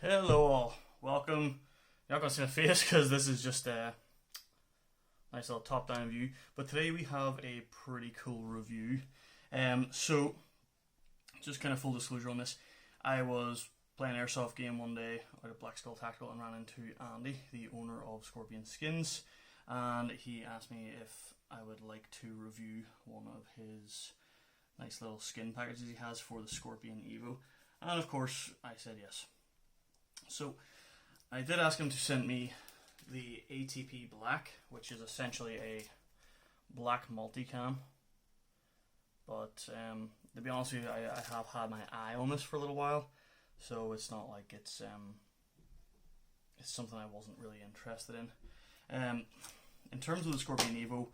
Hello all, welcome. You're not going to see my face because this is just a nice little top-down view, but today we have a pretty cool review. So, just kind of full disclosure on this, I was playing an airsoft game one day out of Black Skull Tactical and ran into Andy, the owner of Scorpion Skinz, and he asked me if I would like to review one of his nice little skin packages he has for the Scorpion Evo, and of course I said yes. So I did ask him to send me the ATP Black, which is essentially a black multicam. But to be honest with you, I have had my eye on this for a little while, so it's not like it's something I wasn't really interested in. In terms of the Scorpion Evo,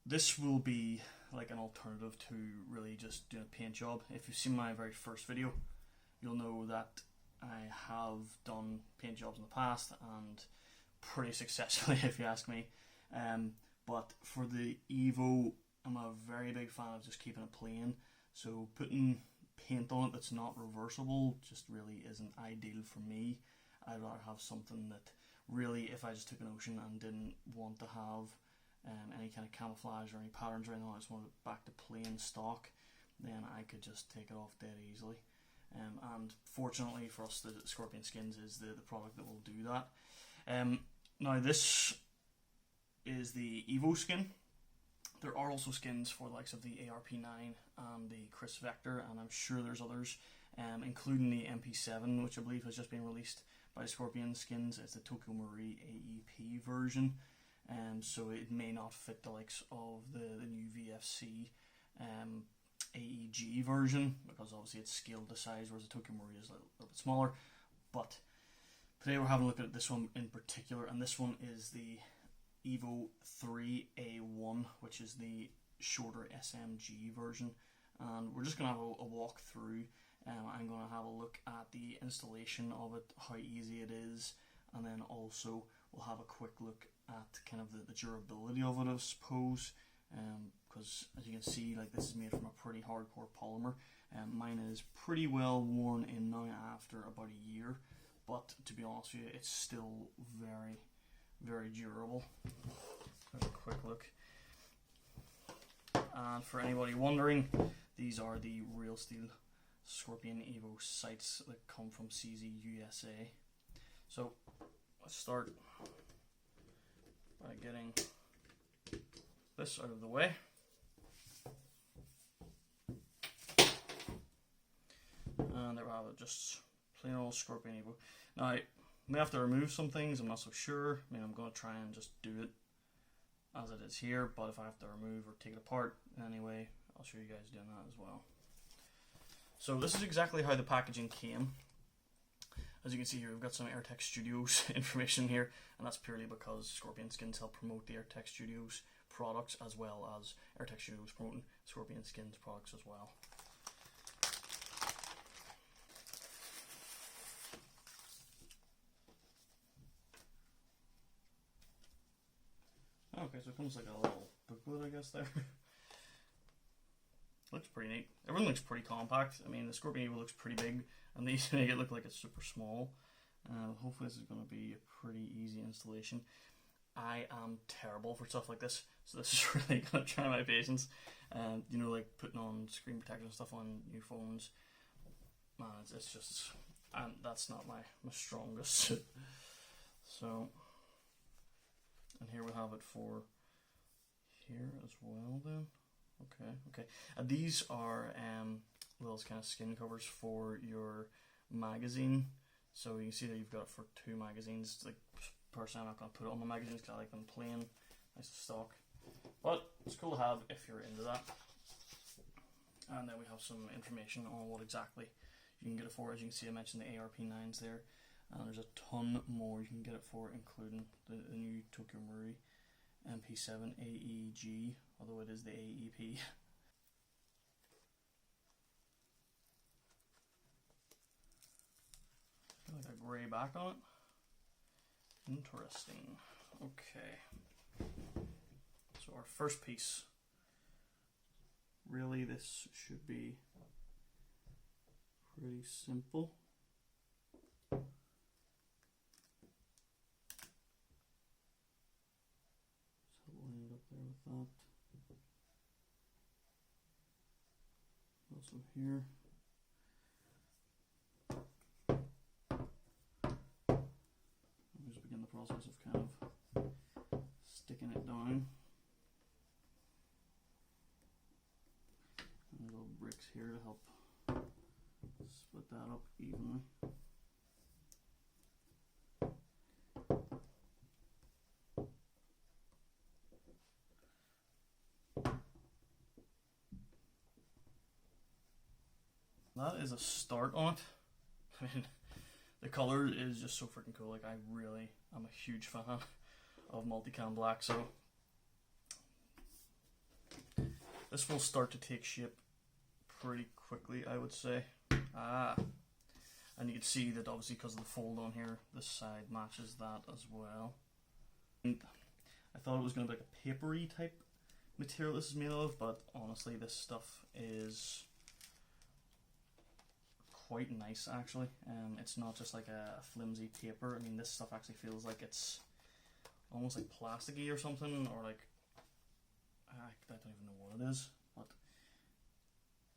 this will be like an alternative to really just doing a paint job. If you've seen my very first video, you'll know that I have done paint jobs in the past, and pretty successfully if you ask me. But for the Evo, I'm a very big fan of just keeping it plain, so putting paint on it that's not reversible just really isn't ideal for me. I'd rather have something that really, if I just took an Ocean and didn't want to have any kind of camouflage or any patterns or anything, I just wanted it back to plain stock, then I could just take it off dead easily. And fortunately for us, the Scorpion Skinz is the product that will do that. Now this is the Evo skin. There are also skins for the likes of the ARP9 and the Chris Vector, and I'm sure there's others, including the MP7, which I believe has just been released by Scorpion Skinz. It's the Tokyo Marui AEP version, so it may not fit the likes of the new VFC AEG version, because obviously it's scaled to size, whereas the Tokyo Marui is a little bit smaller. But today we're having a look at this one in particular, and this one is the Evo 3A1, which is the shorter SMG version. And we're just going to have a walk through. I'm going to have a look at the installation of it, how easy it is, and then also we'll have a quick look at kind of the durability of it, I suppose. Because as you can see, like, this is made from a pretty hardcore polymer. Mine is pretty well worn in now after about a year, but to be honest with you, it's still very, very durable. Have a quick look. And for anybody wondering, these are the real steel Scorpion Evo sights that come from CZ USA. So let's start by getting this out of the way. And there we have it, just plain old Scorpion Evo. Now, I may have to remove some things, I'm not so sure. I mean, I'm going to try and just do it as it is here, but if I have to remove or take it apart anyway, I'll show you guys doing that as well. So this is exactly how the packaging came. As you can see here, we've got some AirTech Studios information here, and that's purely because Scorpion Skinz help promote the AirTech Studios products, as well as AirTech Studios promoting Scorpion Skinz products as well. Okay, so it comes like a little booklet, I guess, there. Looks pretty neat. Everything looks pretty compact. I mean, the Scorpion Evo looks pretty big, and these make it look like it's super small. Hopefully this is going to be a pretty easy installation. I am terrible for stuff like this, so this is really going to try my patience. You know, like putting on screen protection and stuff on new phones. Man, it's just, that's not my strongest suit. So, and here we have it for here as well then. Okay. These are little kind of skin covers for your magazine. So you can see that you've got it for 2 magazines. Like, personally, I'm not going to put it on my magazines because I like them plain, nice and stock. But it's cool to have if you're into that. And then we have some information on what exactly you can get it for. As you can see, I mentioned the ARP9s there. And there's a ton more you can get it for, including the new Tokyo Marui MP7 AEG, although it is the AEP. Like a grey back on it. Interesting. Okay. So our first piece. Really, this should be pretty simple. with that. Also here. I'll just begin the process of kind of sticking it down. And little bricks here to help split that up evenly. That is a start on it. I mean, the color is just so freaking cool. Like, I really am a huge fan of multicam black, so this will start to take shape pretty quickly, I would say. And you can see that obviously because of the fold on here, this side matches that as well. And I thought it was going to be like a papery type material this is made of, but honestly this stuff is quite nice actually. It's not just like a flimsy paper. I mean, this stuff actually feels like it's almost like plasticky or something, or like, I don't even know what it is, but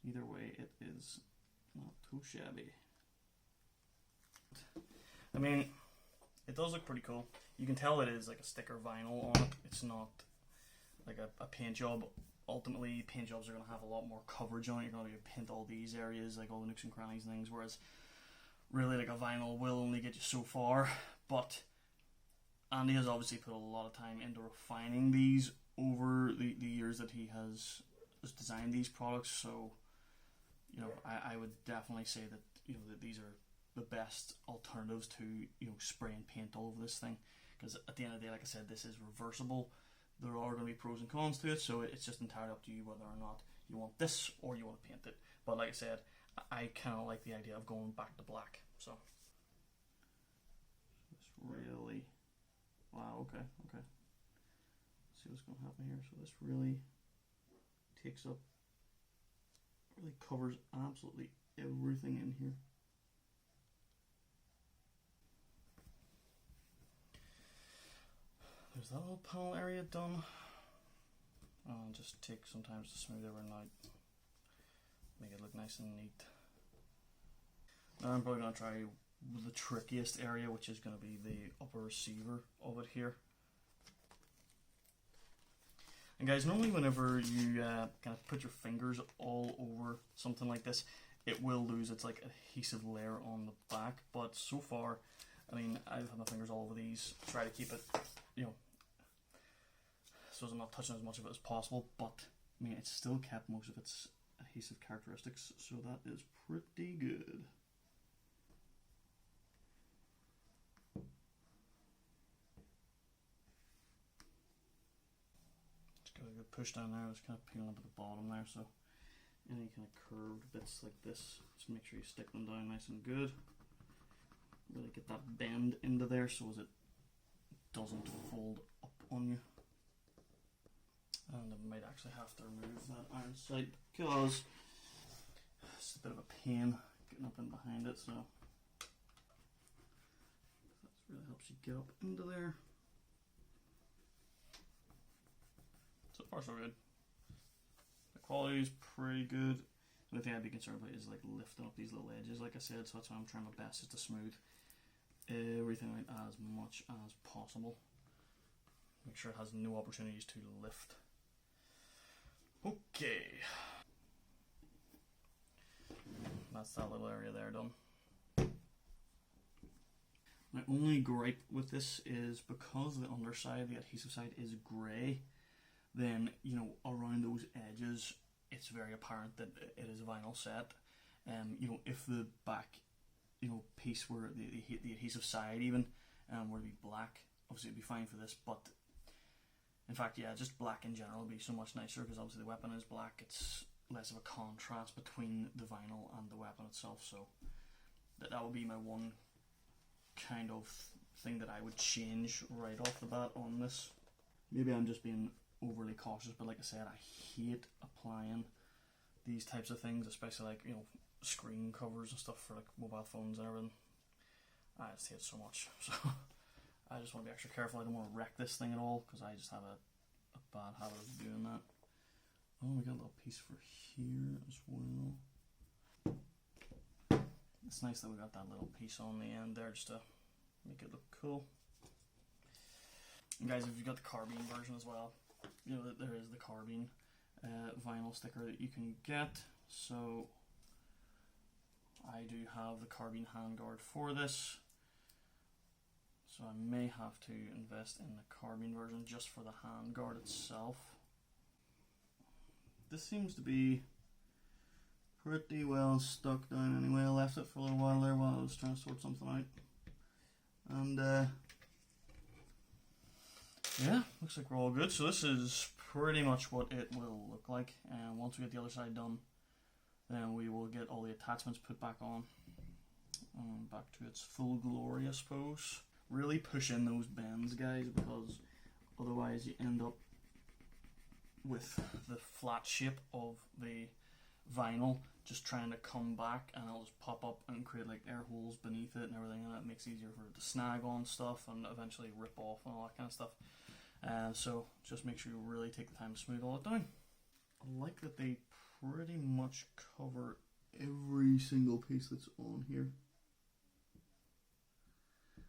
either way it is not too shabby. I mean, it does look pretty cool. You can tell it is like a sticker vinyl on it. It's not like a paint job. Ultimately, paint jobs are going to have a lot more coverage on it. You're going to paint all these areas, like all the nooks and crannies and things, whereas really like a vinyl will only get you so far. But Andy has obviously put a lot of time into refining these over the years that he has designed these products. So, you know, I would definitely say that, you know, that these are the best alternatives to, you know, spray and paint all over this thing, because at the end of the day, like I said, this is reversible. There are going to be pros and cons to it, so it's just entirely up to you whether or not you want this or you want to paint it. But like I said, I kind of like the idea of going back to black. So this really, wow, okay. Let's see what's going to happen here. So this really takes up, really covers absolutely everything in here. There's that little panel area done. Just take some time to smooth everything out, make it look nice and neat. Now I'm probably going to try the trickiest area, which is going to be the upper receiver of it here. And guys, normally whenever you kind of put your fingers all over something like this, it will lose its like adhesive layer on the back. But so far, I mean, I've had my fingers all over these, try to keep it, you know, so I'm not touching as much of it as possible, but I mean, it's still kept most of its adhesive characteristics, so that is pretty good. Just got a good push down there. It's kind of peeling up at the bottom there, so any kind of curved bits like this, just make sure you stick them down nice and good. Really get that bend into there so as it doesn't fold up on you. And I might actually have to remove that iron sight because it's a bit of a pain getting up in behind it, so that really helps you get up into there. So far so good. The quality is pretty good. The only thing I'd be concerned about is like lifting up these little edges, like I said, so that's why I'm trying my best just to smooth everything out as much as possible. Make sure it has no opportunities to lift. Okay, that's that little area there done. My only gripe with this is because the underside, the adhesive side, is grey, then, you know, around those edges it's very apparent that it is a vinyl set. You know, if the back, you know, piece were the adhesive side even were to be black, obviously it'd be fine for this, but in fact, yeah, just black in general would be so much nicer, because obviously the weapon is black. It's less of a contrast between the vinyl and the weapon itself, so that would be my one kind of thing that I would change right off the bat on this. Maybe I'm just being overly cautious, but like I said, I hate applying these types of things, especially like, you know, screen covers and stuff for like mobile phones and everything. I just hate it so much, so I just want to be extra careful. I don't want to wreck this thing at all, because I just have a bad habit of doing that. Oh, we got a little piece for here as well. It's nice that we got that little piece on the end there just to make it look cool. And guys, if you've got the carbine version as well, you know that there is the carbine vinyl sticker that you can get. So I do have the carbine handguard for this. So I may have to invest in the carbine version just for the handguard itself. This seems to be pretty well stuck down anyway. I left it for a little while there while I was trying to sort something out. And yeah, looks like we're all good. So this is pretty much what it will look like. And once we get the other side done, then we will get all the attachments put back on. Back to its full glory, I suppose. Really push in those bends, guys, because otherwise you end up with the flat shape of the vinyl just trying to come back, and it'll just pop up and create like air holes beneath it and everything, and that makes it easier for it to snag on stuff and eventually rip off and all that kind of stuff. So just make sure you really take the time to smooth all it down. I like that they pretty much cover every single piece that's on here.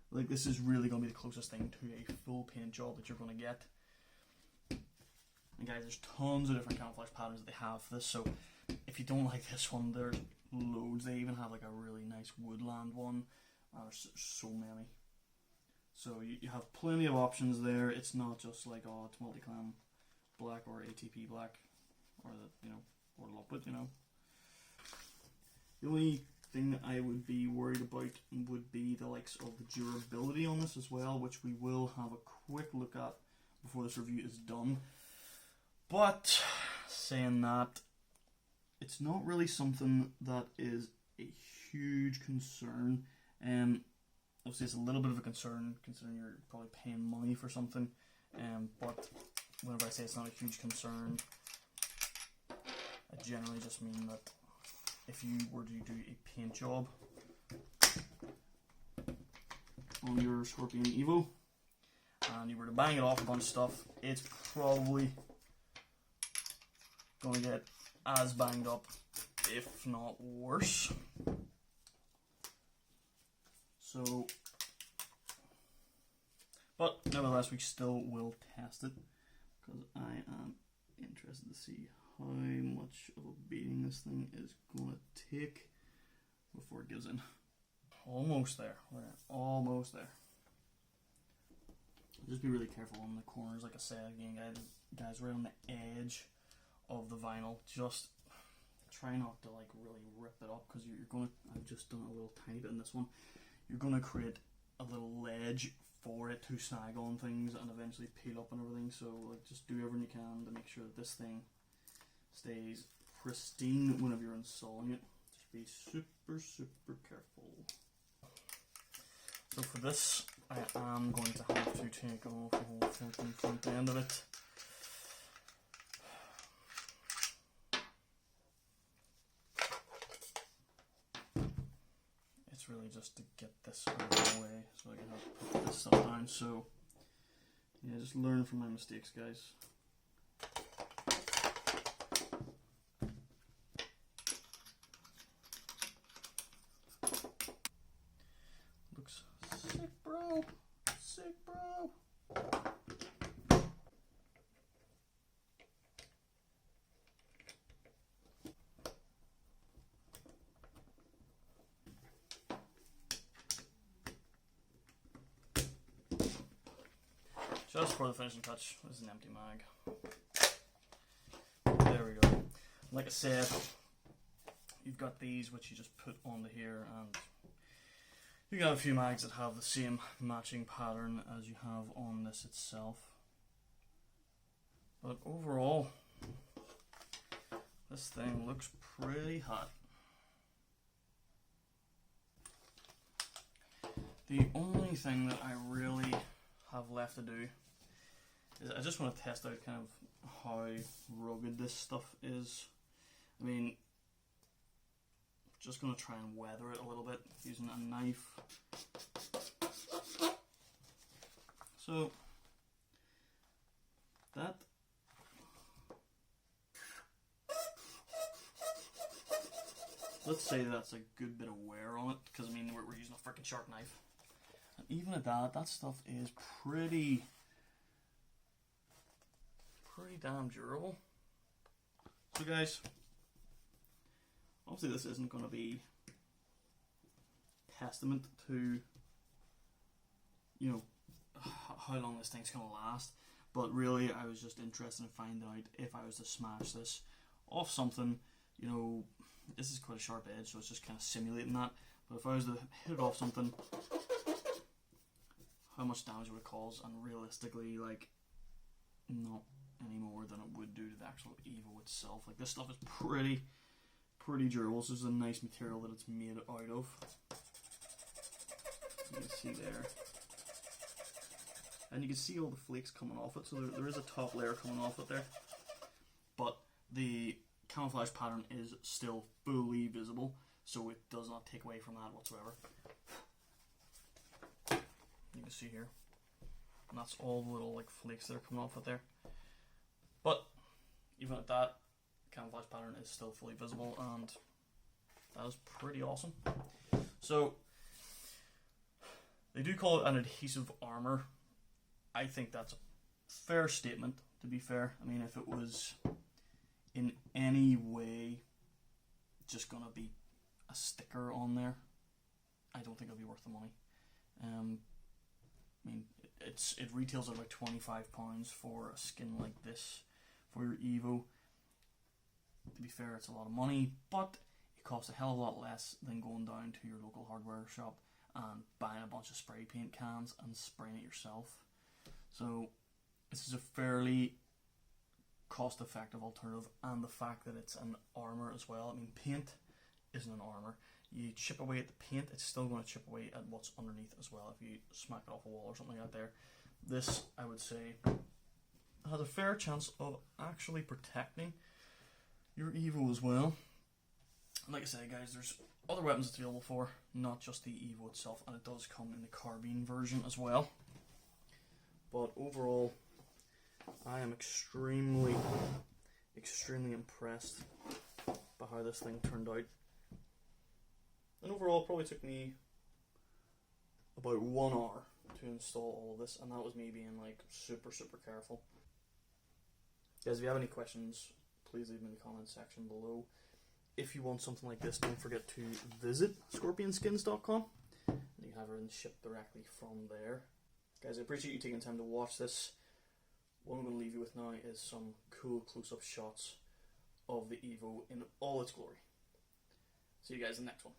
Like, this is really going to be the closest thing to a full paint job that you're going to get. And guys, there's tons of different camouflage patterns that they have for this, so if you don't like this one, there's loads. They even have like a really nice woodland one. There's so many. So you have plenty of options there. It's not just like, oh, it's multi-clam black or ATP black, or the, you know, or Lopwood, you know. The only thing that I would be worried about would be the likes of the durability on this as well, which we will have a quick look at before this review is done. But saying that, it's not really something that is a huge concern. Obviously it's a little bit of a concern considering you're probably paying money for something, but whenever I say it's not a huge concern, I generally just mean that if you were to do a paint job on your Scorpion Evo and you were to bang it off a bunch of stuff, it's probably going to get as banged up, if not worse. So, but nevertheless, we still will test it because I am interested to see how much of a beating this thing is going to take before it gives in. Almost there. We're almost there. Just be really careful on the corners, like I said again, guys, right on the edge of the vinyl. Just try not to like really rip it up, because you're going to, I've just done a little tiny bit in this one, you're going to create a little ledge for it to snag on things and eventually peel up and everything. So like, just do everything you can to make sure that this thing stays pristine whenever you're installing it. Just be super careful. So for this, I am going to have to take off the whole fucking front end of it. It's really just to get this out of the way so I can have to put this stuff down. So yeah, just learn from my mistakes, guys. Looks sick, bro. Sick, bro. Just for the finishing touch, this is an empty mag. There we go. Like I said, you've got these which you just put onto here, and you got a few mags that have the same matching pattern as you have on this itself. But overall, this thing looks pretty hot. The only thing that I really have left to do is I just want to test out kind of how rugged this stuff is. I mean, just going to try and weather it a little bit using a knife. So that let's say that's a good bit of wear on it, because I mean we're using a freaking sharp knife. And even at that stuff is pretty damn durable. So guys, obviously this isn't going to be testament to, you know, how long this thing's going to last, but really I was just interested in finding out if I was to smash this off something, you know, this is quite a sharp edge, so it's just kind of simulating that, but if I was to hit it off something, how much damage it would cause, and realistically, like, not any more than it would do to the actual Evo itself. Like, this stuff is pretty durable. This is a nice material that it's made out of. You can see there. And you can see all the flakes coming off it, so there is a top layer coming off it there. But the camouflage pattern is still fully visible, so it does not take away from that whatsoever. You can see here. And that's all the little like flakes that are coming off it there. But even at that, camouflage pattern is still fully visible, and that is pretty awesome. So they do call it an adhesive armor. I think that's a fair statement, to be fair. I mean, if it was in any way just gonna be a sticker on there, I don't think it'll be worth the money. I mean, it retails at about £25 for a skin like this for your Evo. To be fair, it's a lot of money, but it costs a hell of a lot less than going down to your local hardware shop and buying a bunch of spray paint cans and spraying it yourself. So this is a fairly cost-effective alternative, and the fact that it's an armor as well. I mean, paint isn't an armor. You chip away at the paint, it's still going to chip away at what's underneath as well if you smack it off a wall or something like that there. This, I would say, has a fair chance of actually protecting your Evo as well. And like I said, guys, there's other weapons it's available for, not just the Evo itself, and it does come in the carbine version as well. But overall, I am extremely impressed by how this thing turned out. And overall, it probably took me about 1 hour to install all of this, and that was me being like super careful. Guys, if you have any questions, please leave them in the comments section below. If you want something like this, don't forget to visit scorpionskins.com, and you can have everything shipped directly from there. Guys, I appreciate you taking time to watch this. What I'm going to leave you with now is some cool close-up shots of the Evo in all its glory. See you guys in the next one.